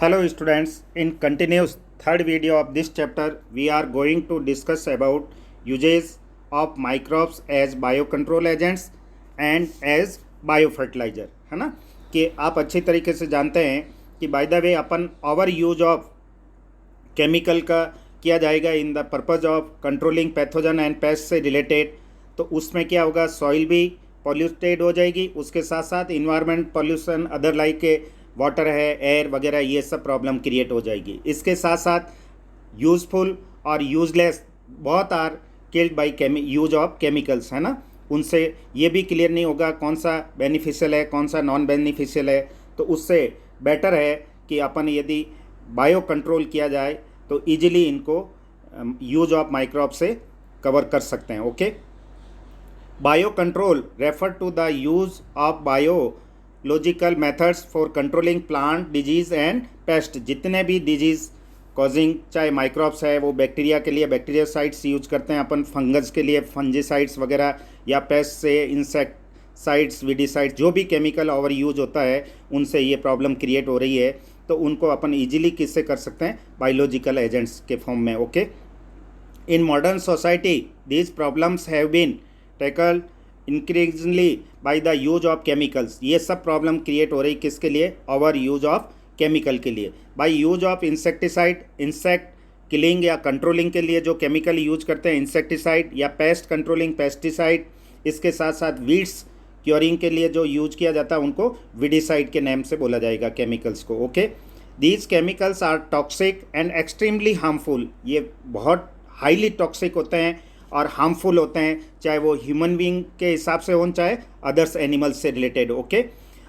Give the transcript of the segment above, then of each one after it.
Hello students, in continuous third video of this chapter, we are going to discuss about uses of microbes as biocontrol agents and as biofertilizer, है ना। कि आप अच्छी तरीके से जानते हैं कि bye the way upon over use of chemical का किया जाएगा in the purpose of controlling pathogen and paste से रिलेटेड। तो उसमें क्या होगा, सॉइल भी पॉल्यूटेड हो जाएगी, उसके साथ साथ इन्वायरमेंट पॉल्यूशन अदर लाइक के वाटर है, एयर वगैरह, ये सब प्रॉब्लम क्रिएट हो जाएगी। इसके साथ साथ यूज़फुल और यूजलेस बहुत are killed by use of chemicals, है ना। उनसे ये भी क्लियर नहीं होगा कौन सा बेनिफिशियल है कौन सा नॉन बेनिफिशियल है। तो उससे बेटर है कि अपन यदि बायो कंट्रोल किया जाए तो इजीली इनको यूज ऑफ माइक्रोब से कवर कर सकते हैं। Okay, bio control refer to the use of biological methods for controlling plant disease and pest. जितने भी डिजीज़ कॉजिंग चाहे माइक्रोब्स है, वो बैक्टीरिया के लिए बैक्टीरियासाइड्स यूज करते हैं अपन, फंगस के लिए फंजीसाइड्स वगैरह, या पेस्ट से इंसेक्टसाइड्स विडीसाइड्स, जो भी केमिकल ओवर यूज होता है उनसे ये प्रॉब्लम क्रिएट हो रही है। तो उनको अपन इजीली किससे कर सकते हैं, बायोलॉजिकल एजेंट्स के फॉर्म में। Okay, in modern society these problems have been tackled increasingly by the use of chemicals. ये सब प्रॉब्लम क्रिएट हो रही किसके लिए, ओवर यूज ऑफ केमिकल के लिए। By use of insecticide, insect killing या कंट्रोलिंग के लिए जो केमिकल यूज करते हैं इंसेक्टिसाइड, या पेस्ट कंट्रोलिंग पेस्टिसाइड। इसके साथ साथ वीड्स क्योरिंग के लिए जो यूज किया जाता है उनको विडीसाइड के नेम से बोला जाएगा केमिकल्स को। Okay, these chemicals are toxic and extremely harmful. ये बहुत हाईली टॉक्सिक होते हैं और हार्मफुल होते हैं, चाहे वो ह्यूमन बीइंग के हिसाब से हों चाहे अदर्स एनिमल्स से रिलेटेड। ओके,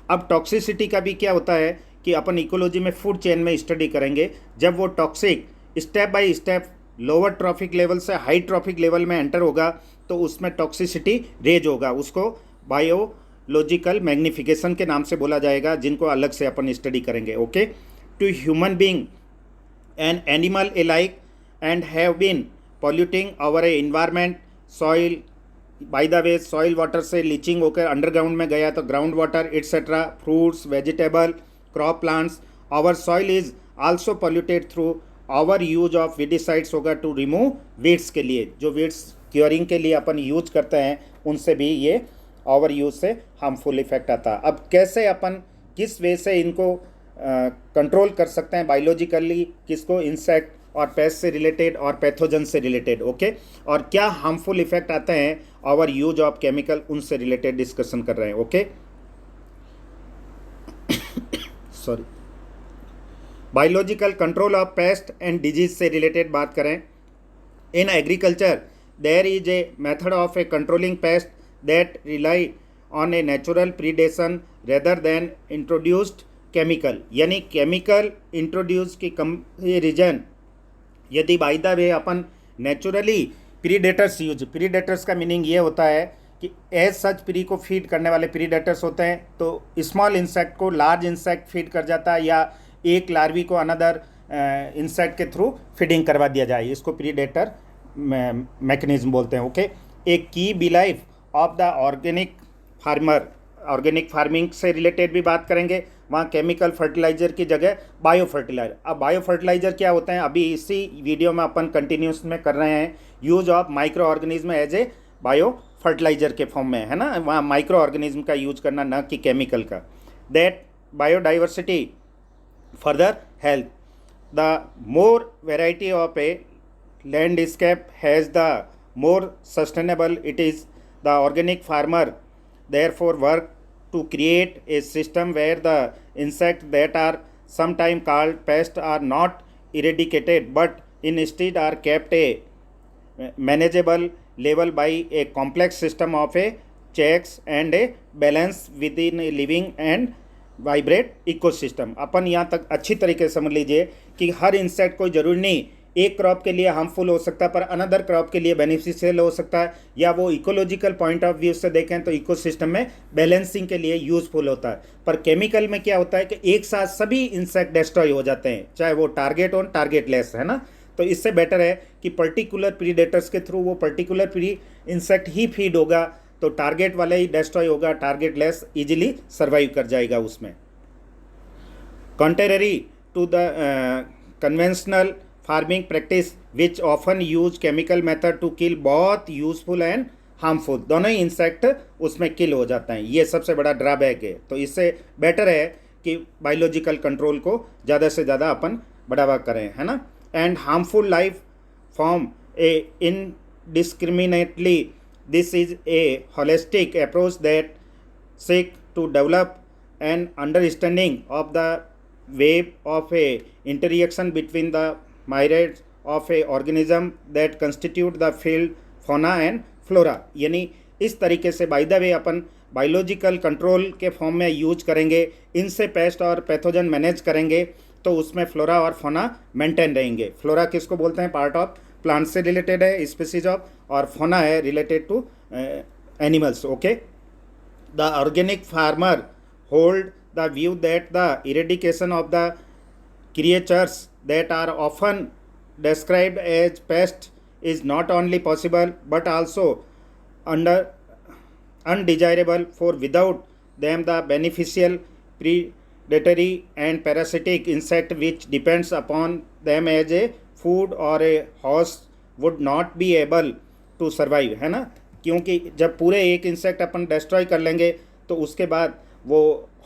अब टॉक्सिसिटी का भी क्या होता है कि अपन इकोलॉजी में फूड चेन में स्टडी करेंगे। जब वो toxic step by step lower trophic level से हाई ट्रॉफिक लेवल में एंटर होगा तो उसमें टॉक्सिसिटी रेज होगा, उसको बायोलॉजिकल मैग्निफिकेशन के नाम से बोला जाएगा, जिनको अलग से अपन स्टडी करेंगे। Okay, to human being and animal alike and have been polluting our environment soil. By the way soil water से लीचिंग होकर अंडरग्राउंड में गया तो ground water etcetera, fruits, vegetable, crop plants, our soil is also polluted through our use of weedicides होगा to remove weeds के लिए, जो weeds curing के लिए अपन यूज करते हैं उनसे भी ये ओवर यूज से हार्मफुल इफेक्ट आता है। अब कैसे अपन किस वे से इनको कंट्रोल कर सकते हैं बायोलॉजिकली, किसको, इंसेक्ट और पेस्ट से रिलेटेड और पैथोजन से रिलेटेड। ओके, और क्या हार्मफुल इफेक्ट आते हैं ओवर यूज ऑफ केमिकल, उनसे रिलेटेड डिस्कशन कर रहे हैं। Okay, sorry, biological control of pest and disease से रिलेटेड बात करें। In agriculture there is a method of a controlling pest that rely on a natural predation rather than introduced chemical. यानी chemical introduce की comparison यदि by the way अपन naturally predators use, predators का meaning ये होता है कि as such prey को फीड करने वाले प्रीडेटर्स होते हैं, तो स्मॉल इंसेक्ट को लार्ज इंसेक्ट फीड कर जाता है, या एक लार्वी को अनदर इंसेक्ट के थ्रू फीडिंग करवा दिया जाए, इसको प्रीडेटर मैकेनिज्म बोलते हैं। ओके, एक की be life of the organic farmer, organic farming से रिलेटेड भी बात करेंगे, वहाँ केमिकल फर्टिलाइजर की जगह बायो फर्टिलाइजर। अब बायो फर्टिलाइजर क्या होते हैं, अभी इसी वीडियो में अपन कंटिन्यूस में कर रहे हैं, use of micro organism as a bio fertilizer के फॉर्म में, है ना। वहाँ माइक्रो ऑर्गेनिज्म का यूज करना, न कि केमिकल का। That biodiversity further health, the more variety of A landscape has the more sustainable it is. The organic farmer therefore work to create a system where the insects that are sometimes called pests are not eradicated but instead are kept a manageable level by a complex system of a checks and a balance within a living and vibrate ecosystem. अपन यहाँ तक अच्छी तरीके से समझ लीजिए कि हर insect कोई ज़रूरी नहीं एक क्रॉप के लिए हार्मफुल हो सकता है, पर अनदर क्रॉप के लिए बेनिफिशियल हो सकता है, या वो इकोलॉजिकल पॉइंट ऑफ व्यू से देखें तो इकोसिस्टम में बैलेंसिंग के लिए यूजफुल होता है। पर केमिकल में क्या होता है कि एक साथ सभी इंसेक्ट डिस्ट्रॉय हो जाते हैं, चाहे वो टारगेट ऑन टारगेट लेस, है ना। तो इससे बेटर है कि पर्टिकुलर प्रीडेटर्स के थ्रू वो पर्टिकुलर प्री इंसेक्ट ही फीड होगा, तो टारगेट वाला ही डिस्ट्रॉय होगा, टारगेट लेस इजीली सर्वाइव कर जाएगा उसमें। Contrary to the conventional farming practice which often use chemical method to kill बहुत यूजफुल एंड हार्मफुल, दोनों ही इंसेक्ट उसमें किल हो जाते हैं। ये सबसे बड़ा ड्रॉबैक है। तो इससे बेटर है कि बायोलॉजिकल कंट्रोल को ज़्यादा से ज़्यादा अपन बढ़ावा करें, है ना। And harmful life form A indiscriminately. This is a holistic approach that seek to develop an understanding of the web of a interaction between the myriads of a organism that constitute the field fauna and flora। यानी इस तरीके से bye the way upon biological control के form में use करेंगे, इनसे paste और pathogen manage करेंगे, तो उसमें फ्लोरा और फोना मेंटेन रहेंगे। फ्लोरा किसको बोलते हैं, पार्ट ऑफ प्लांट से रिलेटेड है, स्पीसीज ऑफ, और फोना है related to animals. Okay, the organic farmer hold the view that the eradication of the creatures that are often described as pests is not only possible but also undesirable, for without them the beneficial predatory and parasitic insect which depends upon them as a food or a host would not be able to survive, है ना। क्योंकि जब पूरे एक insect अपन destroy कर लेंगे तो उसके बाद वो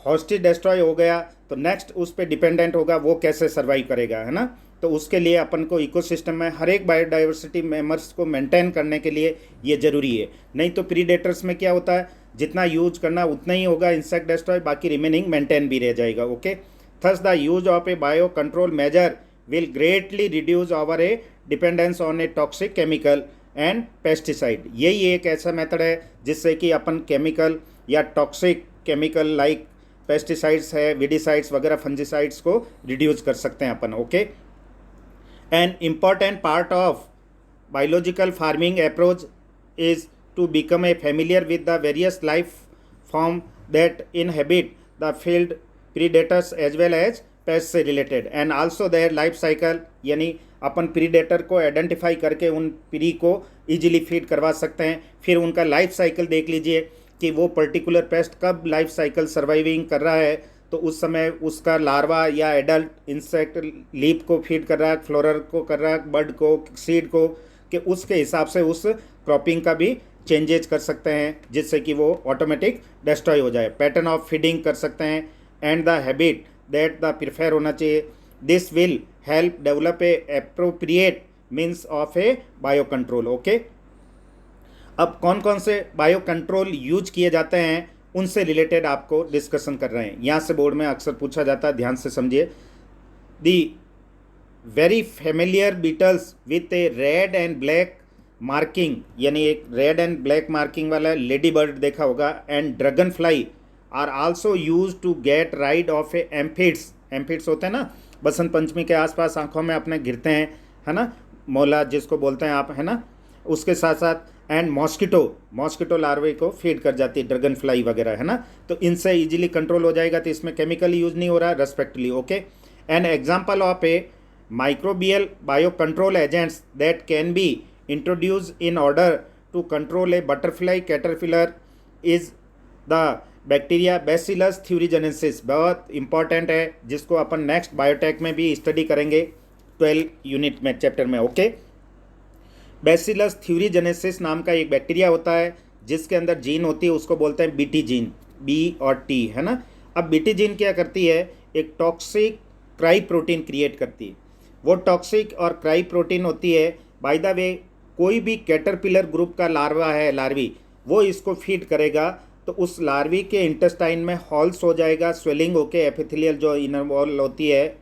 हॉस्टेज डिस्ट्रॉय हो गया तो नेक्स्ट उस पर डिपेंडेंट होगा, वो कैसे सर्वाइव करेगा, है ना। तो उसके लिए अपन को इकोसिस्टम में हर एक बायोडाइवर्सिटी मेंबर्स को मेंटेन करने के लिए ये ज़रूरी है। नहीं तो प्रीडेटर्स में क्या होता है, जितना यूज करना उतना ही होगा इंसेक्ट डिस्ट्रॉय, बाकी रिमेनिंग मेंटेन भी रह जाएगा। Okay, thus the use of A bio control measure will greatly reduce our a dependence on a toxic chemical and pesticide। यही एक ऐसा मेथड है जिससे कि अपन केमिकल या टॉक्सिक केमिकल लाइक पेस्टिसाइड्स है, विडिसाइड्स वगैरह, फंजिसाइड्स को रिड्यूस कर सकते हैं अपन। Okay, an important part of biological farming approach is to become a familiar with the various life form that inhabit the field predators as well as pest से related and also their life cycle. यानी अपन predator को identify करके उन pre को easily feed करवा सकते हैं। फिर उनका लाइफ साइकिल देख लीजिए कि वो पर्टिकुलर पेस्ट कब लाइफ साइकिल सर्वाइविंग कर रहा है, तो उस समय उसका लार्वा या एडल्ट इंसेक्ट लीफ को फीड कर रहा है, फ्लोरर को कर रहा है, बर्ड को, सीड को, कि उसके हिसाब से उस क्रॉपिंग का भी चेंजेज कर सकते हैं जिससे कि वो ऑटोमेटिक डिस्ट्रॉय हो जाए। पैटर्न ऑफ फीडिंग कर सकते हैं and the habit that the prefer होना चाहिए। This will help develop a appropriate means of A bio control. Okay, अब कौन कौन से बायो कंट्रोल यूज किए जाते हैं उनसे रिलेटेड आपको डिस्कशन कर रहे हैं। यहाँ से बोर्ड में अक्सर पूछा जाता है, ध्यान से समझिए। The very familiar beetles with a red and black marking, यानी एक रेड एंड ब्लैक मार्किंग वाला लेडी बर्ड देखा होगा, and dragonfly are also use to get rid of a aphids. Aphids होते हैं ना, बसंत पंचमी के आसपास आंखों में अपने गिरते हैं, है ना, मोला जिसको बोलते हैं आप, है ना। उसके साथ साथ एंड मॉस्किटो लार्वे को फीड कर जाती है, ड्रैगन फ्लाई वगैरह, है ना। तो इनसे इजीली कंट्रोल हो जाएगा। तो इसमें केमिकल यूज नहीं हो रहा, respectively. Okay, an example of a microbial bio control agents that can be introduce in order to control a butterfly caterpillar is the bacteria bacillus thuringiensis. बहुत इंपॉर्टेंट है, जिसको अपन नेक्स्ट बायोटेक में भी study करेंगे 12 unit में, chapter में। Okay, Bacillus thuringiensis नाम का एक बैक्टीरिया होता है जिसके अंदर जीन होती है, उसको बोलते हैं बीटी जीन, बी और टी, है ना। अब बीटी जीन क्या करती है, एक टॉक्सिक क्राई प्रोटीन क्रिएट करती है। वो टॉक्सिक और क्राई प्रोटीन होती है, बाय द वे कोई भी कैटरपिलर ग्रुप का लार्वा है, लार्वी, वो इसको फीड करेगा तो उस लार्वी के इंटेस्टाइन में हॉल्स हो जाएगा, स्वेलिंग होके एपिथेलियल जो इनर वॉल होती है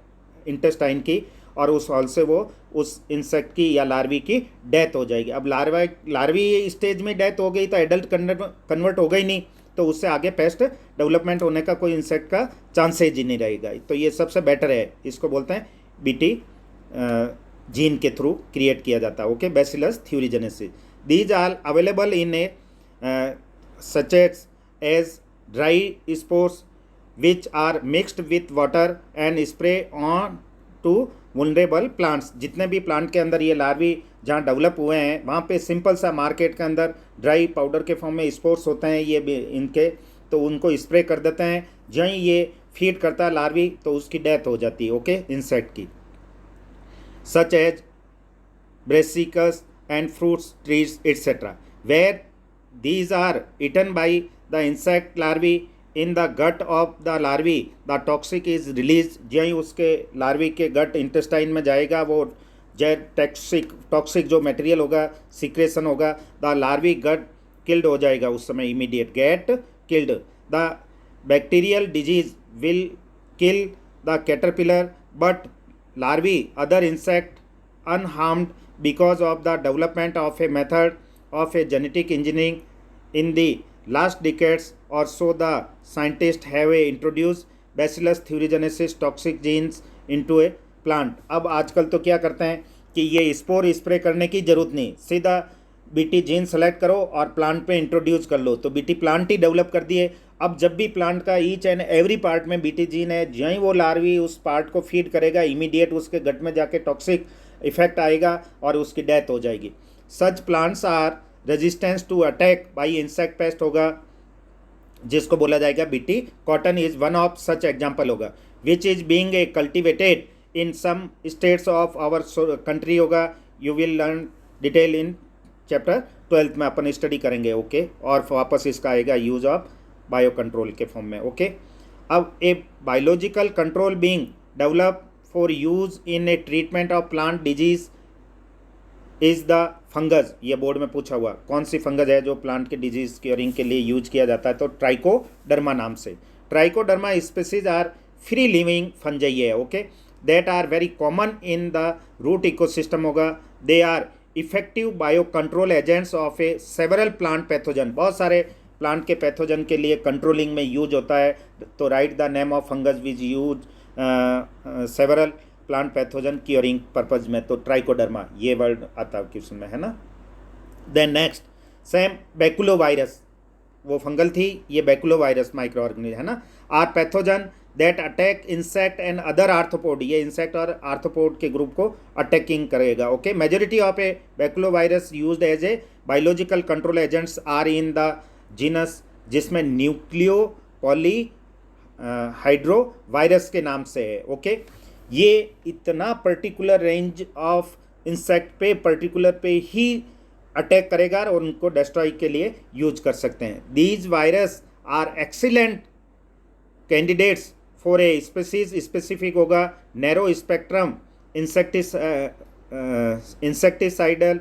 इंटेस्टाइन की, और उस हॉल से वो उस इंसेक्ट की या लार्वी की डेथ हो जाएगी। अब लार्वी स्टेज में डेथ हो गई तो एडल्ट कन्वर्ट हो गई नहीं, तो उससे आगे पेस्ट डेवलपमेंट होने का कोई इंसेक्ट का चांसेज ही नहीं रहेगा। तो ये सबसे बेटर है, इसको बोलते हैं बीटी जीन के थ्रू क्रिएट किया जाता है। Okay, Bacillus thuringiensis. These are available in a sachets as dry spores which are mixed with water and spray on to vulnerable plants। जितने भी प्लांट के अंदर ये लार्वी जहाँ डेवलप हुए हैं वहाँ पे सिंपल सा मार्केट के अंदर ड्राई पाउडर के फॉर्म में स्पोर्स होते हैं ये भी इनके, तो उनको स्प्रे कर देते हैं। जहीं ये फीड करता है लार्वी तो उसकी डेथ हो जाती है, ओके, इंसेक्ट की, such as brassicas and fruits trees et cetera, where these are eaten by the insect larvae in the gut of the larvae, the toxic is released। ज्यों ही उसके लार्वी के गट इंटेस्टाइन में जाएगा वो टॉक्सिक जो मटेरियल होगा secretion होगा, द लार्वी गट किल्ड हो जाएगा उस समय, immediate get killed. The bacterial disease will kill the caterpillar but larvae other insect unharmed because of the development of a method of a genetic engineering in the last decades or so, the scientists have introduced Bacillus thuringiensis toxic genes into a plant। अब आजकल तो क्या करते हैं कि ये spore spray करने की ज़रूरत नहीं, सीधा बीटी जीन सेलेक्ट करो और प्लांट पे इंट्रोड्यूस कर लो, तो बीटी प्लांट ही डेवलप कर दिए। अब जब भी प्लांट का ईच एंड एवरी पार्ट में बीटी जीन है, ज्यों ही वो लार्वी उस पार्ट को फीड करेगा इमीडिएट उसके गट में जाके टॉक्सिक इफेक्ट आएगा और उसकी डेथ हो जाएगी। Such plants are resistance to attack by insect pest होगा, जिसको बोला जाएगा BT cotton is one of such example होगा, which is being a cultivated in some states of our country होगा। You will learn detail in chapter 12 में अपन study करेंगे, okay. और वापस इसका आएगा यूज ऑफ बायो कंट्रोल के फॉर्म में, ओके। अब ए biological control being develop for use in A treatment of plant disease is the fungus. ये बोर्ड में पूछा हुआ कौन सी फंगस है जो प्लांट के डिजीज क्योरिंग के लिए यूज किया जाता है, तो ट्राइकोडर्मा नाम से। Trichoderma species are free living fungi है, okay, that are very common in the root ecosystem होगा। They are effective bio control agents of a several plant pathogen, बहुत सारे प्लांट के पैथोजन के लिए कंट्रोलिंग में यूज होता है। तो right the name of fungus which use several plant pathogen curing purpose में, तो ट्राइकोडर्मा ये वर्ड आता है क्वेश्चन में, है ना। देन नेक्स्ट सेम बैकुलोवायरस, वो फंगल थी, ये बैकुलोवायरस माइक्रो ऑर्गेनिज्म है ना। Are pathogen that attack insect and other arthropod, ये इंसेक्ट और आर्थ्रोपोड के ग्रुप को अटैकिंग करेगा, okay. Majority of a baculovirus used as a biological control agents are in the genus, जिसमें न्यूक्लियो पॉली हाइड्रो वायरस के नाम से है, ओके। ये इतना पर्टिकुलर रेंज ऑफ इंसेक्ट पे पर्टिकुलर पे ही अटैक करेगा और उनको डिस्ट्रॉय के लिए यूज कर सकते हैं। These virus are excellent candidates for a species specific होगा narrow spectrum insecticidal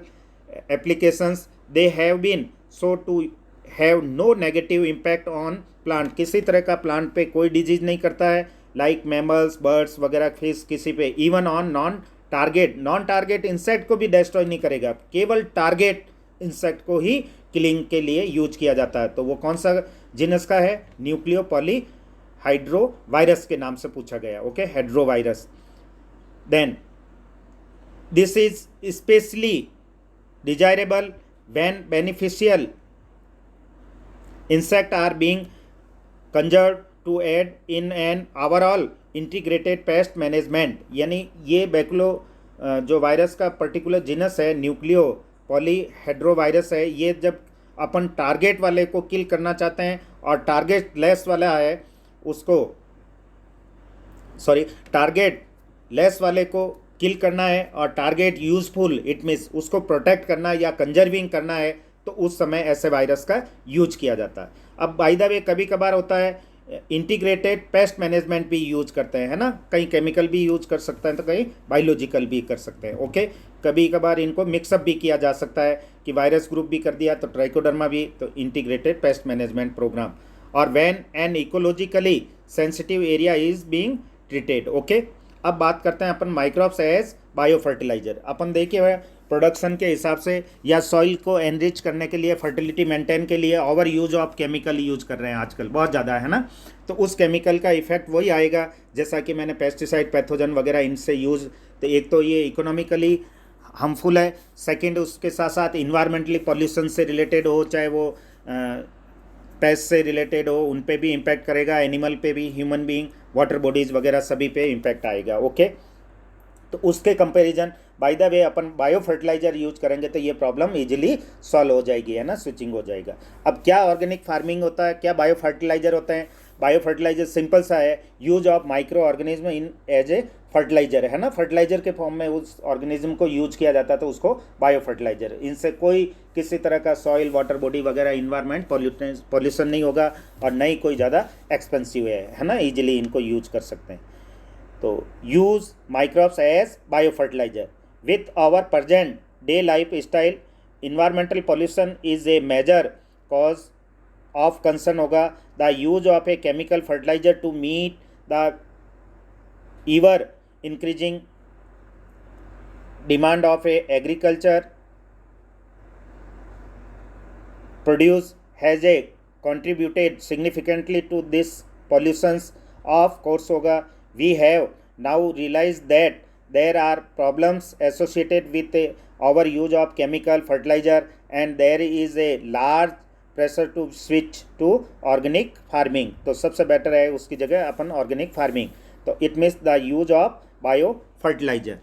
applications. They have been so to have no negative impact on plant, किसी तरह का प्लांट पे कोई डिजीज नहीं करता है, लाइक मैमल्स बर्ड्स वगैरह फिश किसी पे, even on non target insect को भी डिस्ट्रॉय नहीं करेगा, केवल टारगेट इंसेक्ट को ही किलिंग के लिए यूज किया जाता है। तो वो कौन सा जीनस का है, न्यूक्लियो पॉली हाइड्रो वायरस के नाम से पूछा गया, okay, hedrovirus. Then this is specially desirable when beneficial insect are being conjured to aid in an overall integrated pest management। यानी ये बैकुलो जो वायरस का पर्टिकुलर जीनस है न्यूक्लियो पॉलीहेड्रोवायरस है, ये जब अपन टारगेट वाले को किल करना चाहते हैं और टारगेट लेस वाला है उसको टारगेट लेस वाले को किल करना है और टारगेट यूजफुल इट मीन्स उसको प्रोटेक्ट करना या कंजर्विंग करना है, तो उस समय ऐसे वायरस का यूज किया जाता है। अब बाय द वे कभी कभार होता है इंटीग्रेटेड पेस्ट मैनेजमेंट भी यूज करते हैं, है ना, कहीं केमिकल भी यूज कर सकते हैं तो कहीं बायोलॉजिकल भी कर सकते हैं, ओके। कभी कभार इनको मिक्सअप भी किया जा सकता है कि वायरस ग्रुप भी कर दिया तो ट्राइकोडर्मा भी, तो इंटीग्रेटेड पेस्ट मैनेजमेंट प्रोग्राम। और when an ecologically sensitive area is being treated, okay. अब बात करते हैं अपन माइक्रोब्स एज बायो फर्टिलाइजर। अपन देखिए हुए प्रोडक्शन के हिसाब से या सॉइल को एनरिच करने के लिए, फर्टिलिटी मेंटेन के लिए over use of chemical use कर रहे हैं आजकल बहुत ज़्यादा, है ना। तो उस केमिकल का इफेक्ट वही आएगा जैसा कि मैंने पेस्टिसाइड पैथोजन वगैरह इनसे यूज़, तो एक तो ये इकोनॉमिकली हार्मफुल है, सेकंड उसके साथ साथ इन्वायरमेंटली पॉल्यूशन से रिलेटेड हो, चाहे वो पेस्ट से रिलेटेड हो, उन पे भी इम्पैक्ट करेगा, एनिमल पे भी, ह्यूमन बीइंग, वाटर बॉडीज़ वगैरह सभी पे इम्पैक्ट आएगा, ओके। तो उसके कंपैरिजन बाय द वे अपन बायो फर्टिलाइजर यूज करेंगे तो ये प्रॉब्लम इजीली सॉल्व हो जाएगी, है ना, स्विचिंग हो जाएगा। अब क्या ऑर्गेनिक फार्मिंग होता है, क्या बायो फर्टिलाइजर होते हैं। बायो फर्टिलाइजर सिंपल सा है, use of micro organism in as a fertilizer है ना, फर्टिलाइजर के फॉर्म में उस ऑर्गेनिज्म को यूज किया जाता है तो उसको बायो फर्टिलाइजर। इनसे कोई किसी तरह का सॉइल वाटर बॉडी वगैरह इन्वायरमेंट पॉल्यूशन नहीं होगा और नहीं कोई ज़्यादा एक्सपेंसिव है ना, ईजिली इनको यूज कर सकते हैं। तो use microbes as bio fertiliser with our present day lifestyle environmental pollution is a major cause of concern होगा। The use of a chemical fertiliser to meet the ever increasing demand of a agriculture produce has a contributed significantly to this pollutions of course hoga। We have now realized that there are problems associated with our use of chemical fertilizer and there is a large pressure to switch to organic farming। तो सबसे better है उसकी जगह अपन organic farming. तो it means the use of bio fertilizer.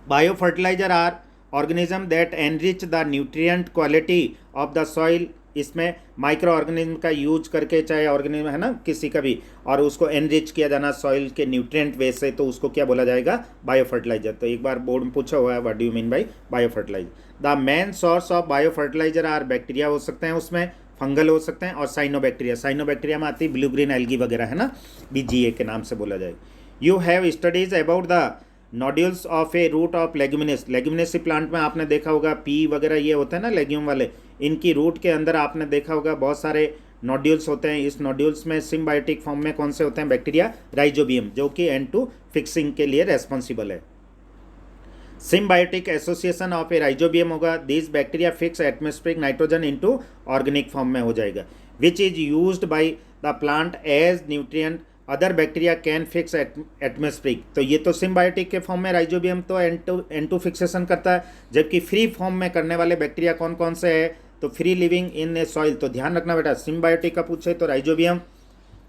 Bio fertiliser are organism that enrich the nutrient quality of the soil. इसमें micro organism का use करके, चाहे ऑर्गेनिज्म है ना किसी का भी, और उसको एनरिच किया जाना सॉइल के न्यूट्रिएंट वे से, तो उसको क्या बोला जाएगा, बायो फर्टिलाइजर। तो एक बार बोर्ड में पूछा हुआ है what do you mean by bio fertilizer. The main source of bio fertiliser are bacteria हो सकते हैं, उसमें फंगल हो सकते हैं, और साइनोबैक्टीरिया। साइनोबैक्टीरिया में आती है ब्लू ग्रीन एल्गी वगैरह है ना, BGA के नाम से बोला जाएगा। You have studies about the nodules of a root of leguminosae. Leguminosae plant में आपने देखा होगा पी वगैरह ये होते हैं ना लेग्यूम वाले, इनकी रूट के अंदर आपने देखा होगा बहुत सारे नोड्यूल्स होते हैं। इस नोड्यूल्स में सिम्बायोटिक फॉर्म में कौन से होते हैं, बैक्टीरिया राइजोबियम, जो कि N2 फिक्सिंग के लिए रेस्पॉन्सिबल है। Symbiotic association of a Rhizobium होगा, this bacteria fix atmospheric nitrogen into organic form में हो जाएगा, which is used by the plant as nutrient. Other bacteria can fix atmospheric. तो ये तो सिम्बायोटिक के फॉर्म में राइजोबियम तो N2 फिक्सेशन करता है, जबकि फ्री फॉर्म में करने वाले बैक्टीरिया कौन कौन से है, तो free living in A soil. तो ध्यान रखना बेटा, सिम्बायोटिक का पूछे तो राइजोबियम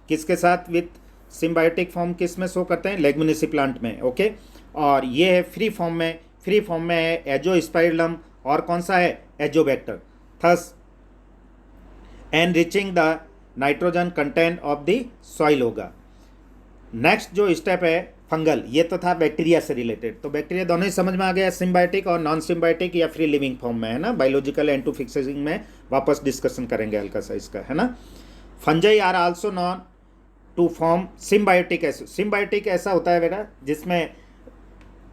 किसके साथ विथ सिम्बायोटिक फॉर्म किस में शो करते हैं, लेग्यूमिनेसी प्लांट में, ओके। और ये है फ्री फॉर्म में है एजोस्पाइरलम, और कौन सा है, Azotobacter. Thus enriching the nitrogen content of the soil होगा। नेक्स्ट जो स्टेप है फंगल, ये तो था बैक्टीरिया से रिलेटेड। तो बैक्टीरिया दोनों ही समझ में आ गया, सिम्बायोटिक और नॉन सिम्बायोटिक या फ्री लिविंग फॉर्म में है ना। बायोलॉजिकल N2 फिक्सिंग में वापस डिस्कशन करेंगे हल्का सा इसका, है ना। Fungi are also known to form symbiotic. Symbiotic ऐसा होता है बेटा जिसमें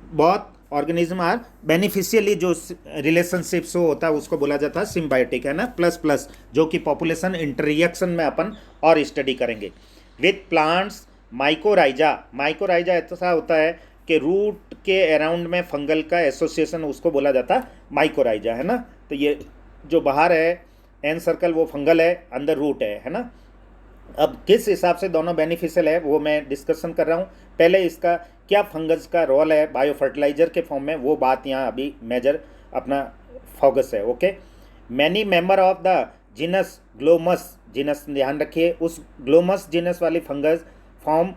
बहुत ऑर्गेनिज्म आर बेनिफिशियली, जो रिलेशनशिप से होता है उसको बोला जाता है सिम्बायोटिक, है ना। प्लस जो कि पॉपुलेशन इंटररिएक्शन में अपन और स्टडी करेंगे। विथ प्लांट्स माइकोराइजा ऐसा होता है कि रूट के अराउंड में फंगल का एसोसिएशन, उसको बोला जाता है माइकोराइजा, है ना। तो ये जो बाहर है एन सर्कल वो फंगल है, अंदर रूट है ना। अब किस हिसाब से दोनों बेनिफिशियल है वो मैं डिस्कशन कर रहा हूँ। पहले इसका क्या फंगस का रोल है बायो फर्टिलाइजर के फॉर्म में, वो बात यहाँ अभी मेजर अपना फोकस है, okay. Many member of the genus Glomus, genus ध्यान रखिए, उस ग्लोमस जीनस वाली fungus form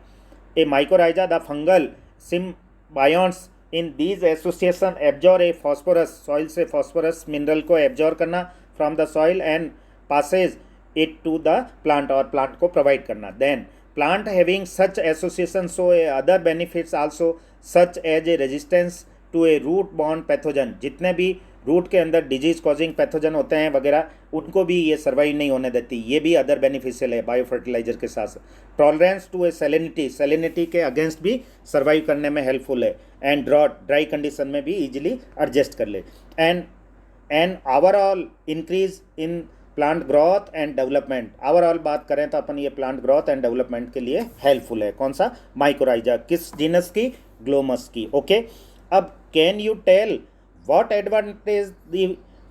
a mycorrhiza. The fungal symbionts in these association absorb a phosphorus, soil से फॉस्फोरस मिनरल को एब्जॉर्ब करना from the soil and passes it to the plant, और plant को provide करना। Then plant having such association so a other benefits also such as a resistance to a root born pathogen. जितने भी root के अंदर disease causing pathogen होते हैं वगैरह, उनको भी ये सर्वाइव नहीं होने देती, ये भी अदर बेनिफिशियल है बायो फर्टिलाइजर के साथ। टॉलरेंस टू ए सैलिनिटी के अगेंस्ट भी सर्वाइव करने में हेल्पफुल है, एंड ड्राई कंडीशन में भी इजीली एडजस्ट कर ले, and overall increase in plant growth and development. Overall बात करें तो अपन ये प्लांट ग्रोथ एंड डेवलपमेंट के लिए हेल्पफुल है। कौन सा, माइकोराइजा, किस जीनस की, ग्लोमस की, ओके। अब can you tell what advantage the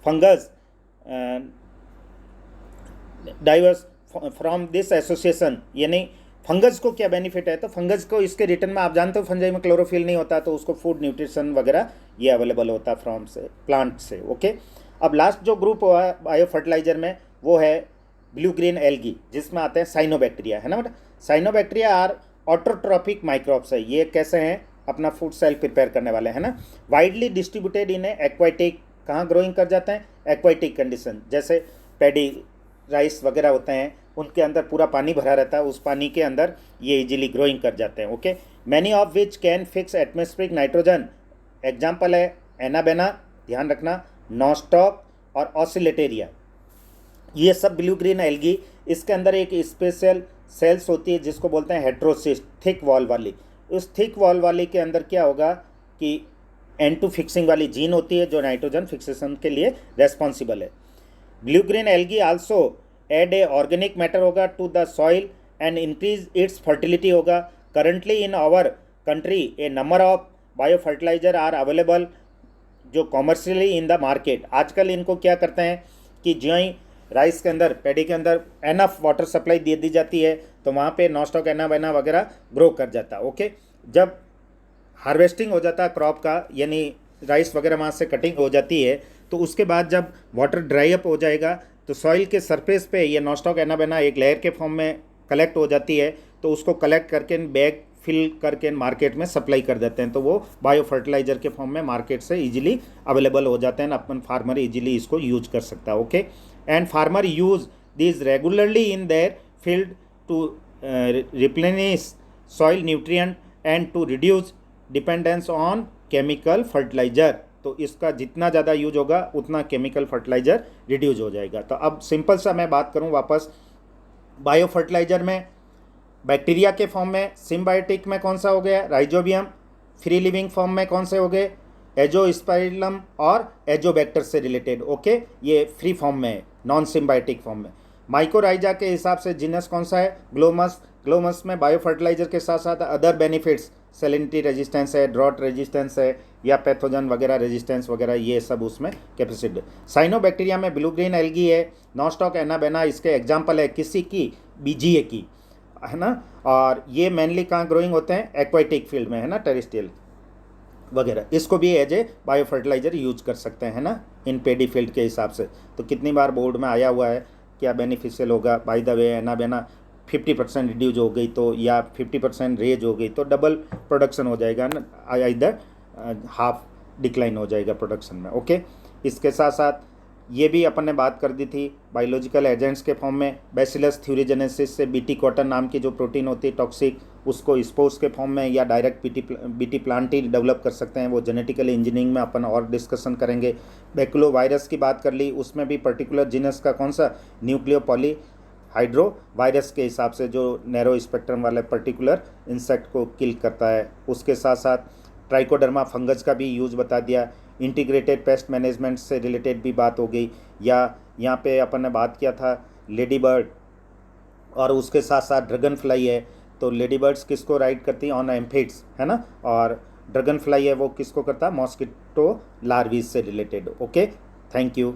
fungus diverse from this association, यानी फंगस को क्या बेनिफिट है। तो फंगस को इसके रिटर्न में आप जानते हो फंजाई में क्लोरोफिल नहीं होता, तो उसको फूड न्यूट्रिशन वगैरह ये अवेलेबल होता है फ्रॉम से प्लांट से, ओके। अब लास्ट जो ग्रुप हुआ है बायो फर्टिलाइजर में वो है ब्लू ग्रीन एल्गी, जिसमें आते हैं साइनोबैक्टीरिया, है ना बेटा। साइनोबैक्टीरिया आर ऑटोट्रॉपिक माइक्रोब्स है, ये कैसे हैं, अपना फूड सेल प्रिपेयर करने वाले, है ना। वाइडली डिस्ट्रीब्यूटेड इन एक्वाटिक, कहाँ ग्रोइंग कर जाते हैं, एक्वाटिक कंडीशन, जैसे पैडी राइस वगैरह होते हैं, उनके अंदर पूरा पानी भरा रहता है, उस पानी के अंदर ये इजीली ग्रोइंग कर जाते हैं। Okay, many of which can fix atmospheric nitrogen, example है एनाबेना, ध्यान रखना, नॉस्टॉक और ऑसिलेटेरिया। ये सब ब्लू ग्रीन एल्गी, इसके अंदर एक स्पेशल सेल्स होती है जिसको बोलते हैं हेट्रोसिस्ट, थिक वॉल वाली। उस थिक वॉल वाली के अंदर क्या होगा कि N2 फिक्सिंग वाली जीन होती है जो नाइट्रोजन फिक्सेशन के लिए रेस्पॉन्सिबल है। Blue green algae also add a organic matter होगा to the soil and increase its fertility होगा। Currently in our country a number of bio fertiliser are available जो कॉमर्शियली इन द मार्केट। आजकल इनको क्या करते हैं कि जो ही राइस के अंदर, पैडी के अंदर एनफ वाटर सप्लाई दे दी जाती है तो वहाँ पे नॉस्टॉक, एनाबेना वगैरह ग्रो कर जाता है। ओके, जब हार्वेस्टिंग हो जाता है क्रॉप का, यानी राइस वगैरह वहाँ से कटिंग हो जाती है, तो उसके बाद जब वाटर ड्राई अप हो जाएगा तो सॉइल के सरफेस पे ये नॉस्टॉक, एनाबेना एक लेयर के फॉर्म में कलेक्ट हो जाती है, तो उसको कलेक्ट करके बैग फिल करके मार्केट में सप्लाई कर देते हैं, तो वो बायो फर्टिलाइजर के फॉर्म में मार्केट से इजीली अवेलेबल हो जाते हैं, अपन फार्मर इजीली इसको यूज कर सकता है। Okay, and farmer use this regularly in their field to replenish soil nutrient and to reduce dependence on chemical fertiliser. तो इसका जितना ज़्यादा यूज होगा उतना केमिकल फर्टिलाइजर रिड्यूस हो जाएगा। तो अब सिंपल सा मैं बात करूं वापस, बायो फर्टिलाइजर में बैक्टीरिया के फॉर्म में सिम्बायोटिक में कौन सा हो गया, राइजोबियम। फ्री लिविंग फॉर्म में कौन से हो गए, एजोस्पाइरलम और एजोबैक्टर से रिलेटेड। ओके, ये फ्री फॉर्म में है, नॉन सिम्बायोटिक फॉर्म में। माइकोराइजा के हिसाब से जीनस कौन सा है, ग्लोमस। ग्लोमस में बायो फर्टिलाइजर के साथ साथ अदर बेनिफिट्स, सैलिनिटी रेजिस्टेंस है, ड्रॉट रेजिस्टेंस है, या पैथोजन वगैरह रेजिस्टेंस वगैरह, ये सब उसमें कैपेसिटी। साइनोबैक्टीरिया में ब्लू ग्रीन एल्गी है, नॉस्टॉक, एनाबेना इसके एग्जाम्पल है, किसी की, बीजीए की, है ना। और ये मेनली कहाँ ग्रोइंग होते हैं, एक्वाटिक फील्ड में, है ना, टेरेस्ट्रियल वगैरह। इसको भी as a bio fertilizer use कर सकते हैं ना, इन पेडी फील्ड के हिसाब से। तो कितनी बार बोर्ड में आया हुआ है, क्या बेनिफिशियल होगा। Bye the way anabaena 50% reduce हो गई तो, या 50% रेज हो गई तो डबल प्रोडक्शन हो जाएगा ना, इधर हाफ डिक्लाइन हो जाएगा प्रोडक्शन में। ओके, इसके साथ साथ ये भी अपन ने बात कर दी थी बायोलॉजिकल एजेंट्स के फॉर्म में, बैसिलस थ्यूरिजेनेसिस से बीटी कॉटन नाम की जो प्रोटीन होती है टॉक्सिक, उसको स्पोर्स के फॉर्म में या डायरेक्ट बीटी प्लांट ही डेवलप कर सकते हैं, वो जेनेटिकली इंजीनियरिंग में अपन और डिस्कशन करेंगे। बैकुलो वायरस की बात कर ली, उसमें भी पर्टिकुलर जीनस का कौन सा, न्यूक्लियोपॉली हाइड्रो वायरस के हिसाब से जो नैरो स्पेक्ट्रम वाले पर्टिकुलर इंसेक्ट को किल करता है। उसके साथ साथ ट्राइकोडर्मा फंगस का भी यूज़ बता दिया। इंटीग्रेटेड पेस्ट मैनेजमेंट से रिलेटेड भी बात हो गई, या यहाँ पे अपन ने बात किया था लेडी बर्ड, और उसके साथ साथ ड्रैगन फ्लाई है। तो लेडी बर्ड्स किसको राइड करती हैं, ऑन एम्फिड्स, है ना, और ड्रैगन फ्लाई है वो किसको करता है, मॉस्किटो लार्वीज से रिलेटेड। Okay, thank you.